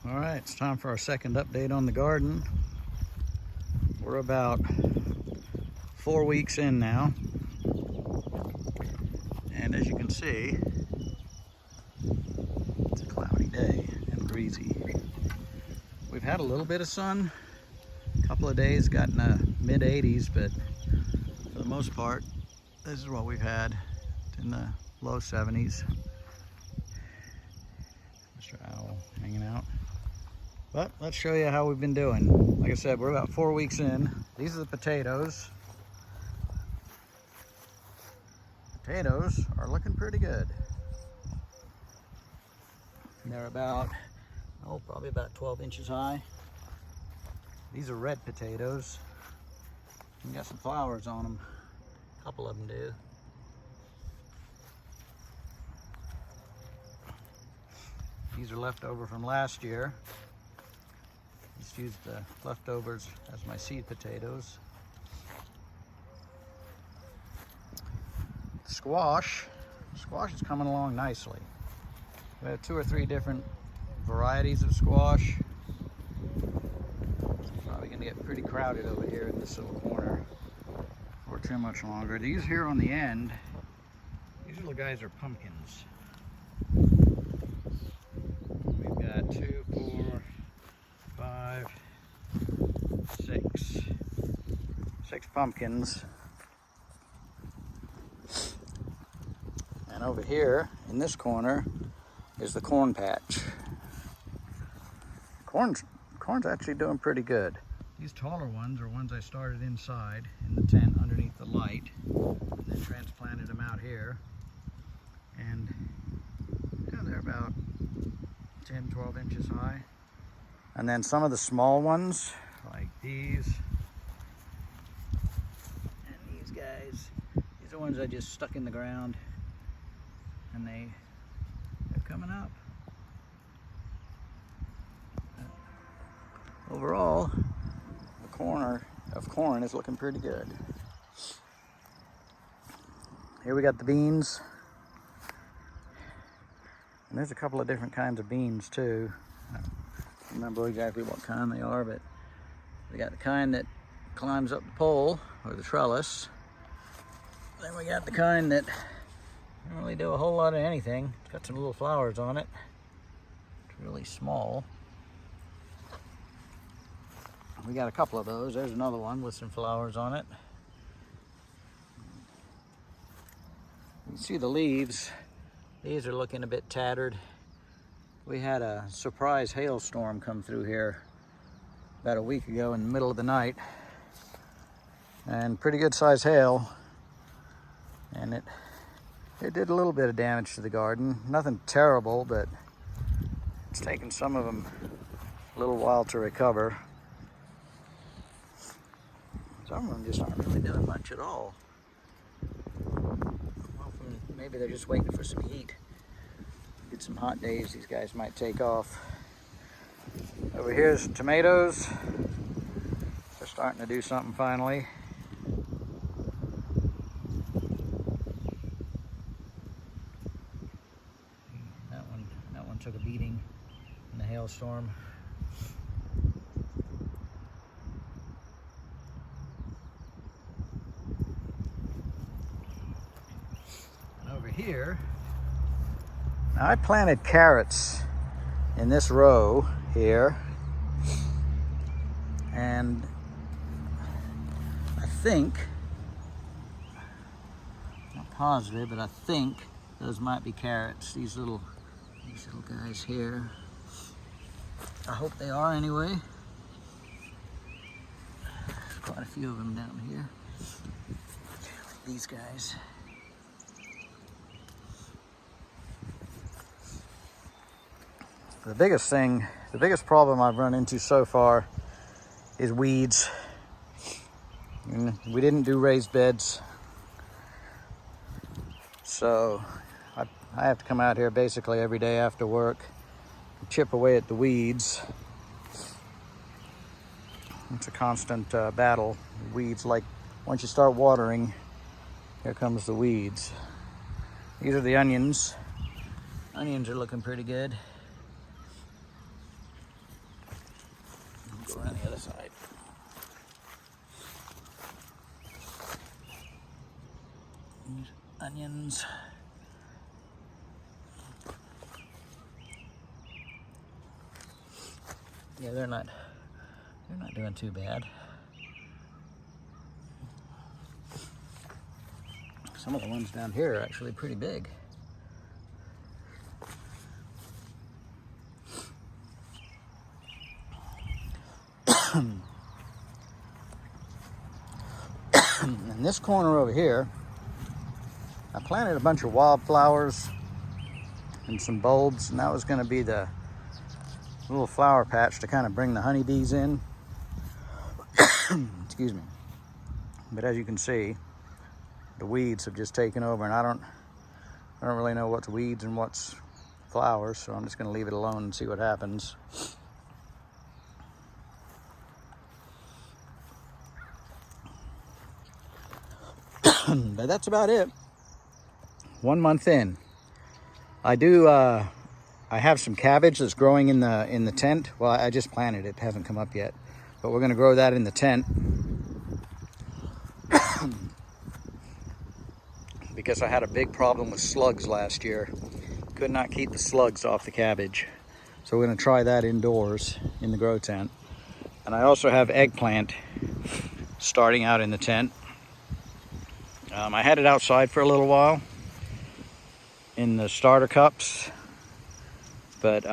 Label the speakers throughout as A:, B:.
A: All right, it's time for our second update on the garden. We're about 4 weeks in now, and as you can see, it's a cloudy day and breezy. We've had a little bit of sun, a couple of days got in the mid 80s, but for the most part, this is what we've had. It's in the low 70s. Mr. Owl hanging out. But let's show you how we've been doing. Like I said, we're about 4 weeks in. These are the potatoes. Potatoes are looking pretty good. They're about, probably about 12 inches high. These are red potatoes. You got some flowers on them. A couple of them do. These are left over from last year. Just used the leftovers as my seed potatoes. Squash is coming along nicely. We have 2 or 3 different varieties of squash. It's probably gonna get pretty crowded over here in this little corner for too much longer. These here on the end, these little guys are pumpkins. We've got 2, 4, 5, 6 pumpkins. And over here in this corner is the corn patch. Corn's actually doing pretty good. These taller ones are ones I started inside in the tent underneath the light, and then transplanted them out here. And they're about 10, 12 inches high. And then some of the small ones, like these, and these guys, these are ones I just stuck in the ground, and they're coming up. Overall, the corner of corn is looking pretty good. Here we got the beans. And there's a couple of different kinds of beans too. I don't remember exactly what kind they are, but we got the kind that climbs up the pole or the trellis. Then we got the kind that don't really do a whole lot of anything. It's got some little flowers on it. It's really small. We got a couple of those. There's another one with some flowers on it. You can see the leaves. These are looking a bit tattered. We had a surprise hailstorm come through here about a week ago in the middle of the night. And pretty good sized hail. And it did a little bit of damage to the garden. Nothing terrible, but it's taken some of them a little while to recover. Some of them just aren't really doing much at all. Maybe they're just waiting for some heat. Get some hot days, these guys might take off. Over here's tomatoes. They're starting to do something finally. That one took a beating in the hailstorm. Here, now I planted carrots in this row here, and I think, not positive, but I think those might be carrots. These little guys here. I hope they are anyway. There's quite a few of them down here. These guys. The biggest problem I've run into so far is weeds. We didn't do raised beds, so I have to come out here basically every day after work, chip away at the weeds. It's a constant battle. Weeds, like once you start watering, here comes the weeds. These are the onions. Onions are looking pretty good. this side. Onions. Yeah, they're not doing too bad. Some of the ones down here are actually pretty big. In this corner over here, I planted a bunch of wildflowers and some bulbs, and that was going to be the little flower patch to kind of bring the honeybees in. Excuse me. But as you can see, the weeds have just taken over, and I don't really know what's weeds and what's flowers, so I'm just going to leave it alone and see what happens. But that's about it. 1 month in. I have some cabbage that's growing in the tent. Well, I just planted it. It hasn't come up yet. But we're going to grow that in the tent. Because I had a big problem with slugs last year. Could not keep the slugs off the cabbage. So we're going to try that indoors in the grow tent. And I also have eggplant starting out in the tent. I had it outside for a little while in the starter cups, but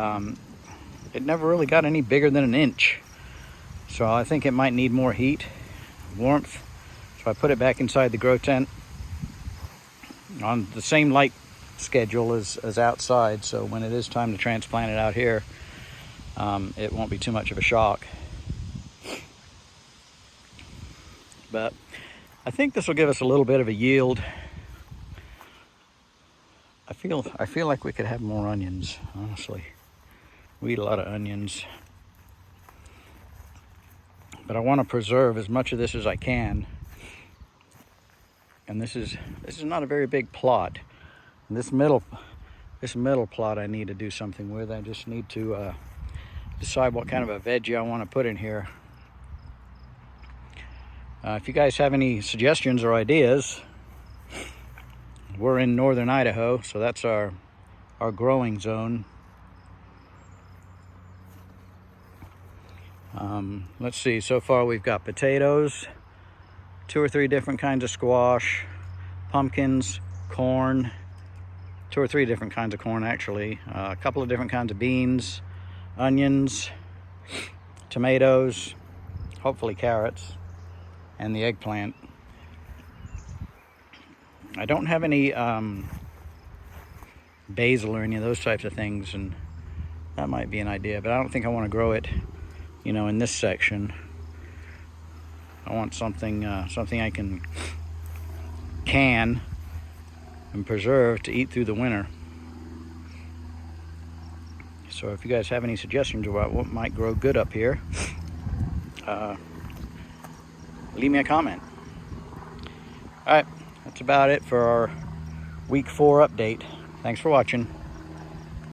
A: it never really got any bigger than an inch. So I think it might need more heat, warmth. So I put it back inside the grow tent on the same light schedule as outside. So when it is time to transplant it out here, it won't be too much of a shock. But I think this will give us a little bit of a yield. I feel like we could have more onions, honestly. We eat a lot of onions. But I want to preserve as much of this as I can. And this is not a very big plot. And this middle plot I need to do something with. I just need to decide what kind of a veggie I want to put in here. If you guys have any suggestions or ideas, we're in northern Idaho, so that's our growing zone. Let's see, so far we've got potatoes, 2 or 3 different kinds of squash, pumpkins, corn, 2 or 3 different kinds of corn actually, a couple of different kinds of beans, onions, tomatoes, hopefully carrots, and the eggplant. I don't have any basil or any of those types of things, and that might be an idea, but I don't think I want to grow it, in this section. I want something I can and preserve to eat through the winter. So if you guys have any suggestions about what might grow good up here, leave me a comment. All right, that's about it for our week 4 update. Thanks for watching.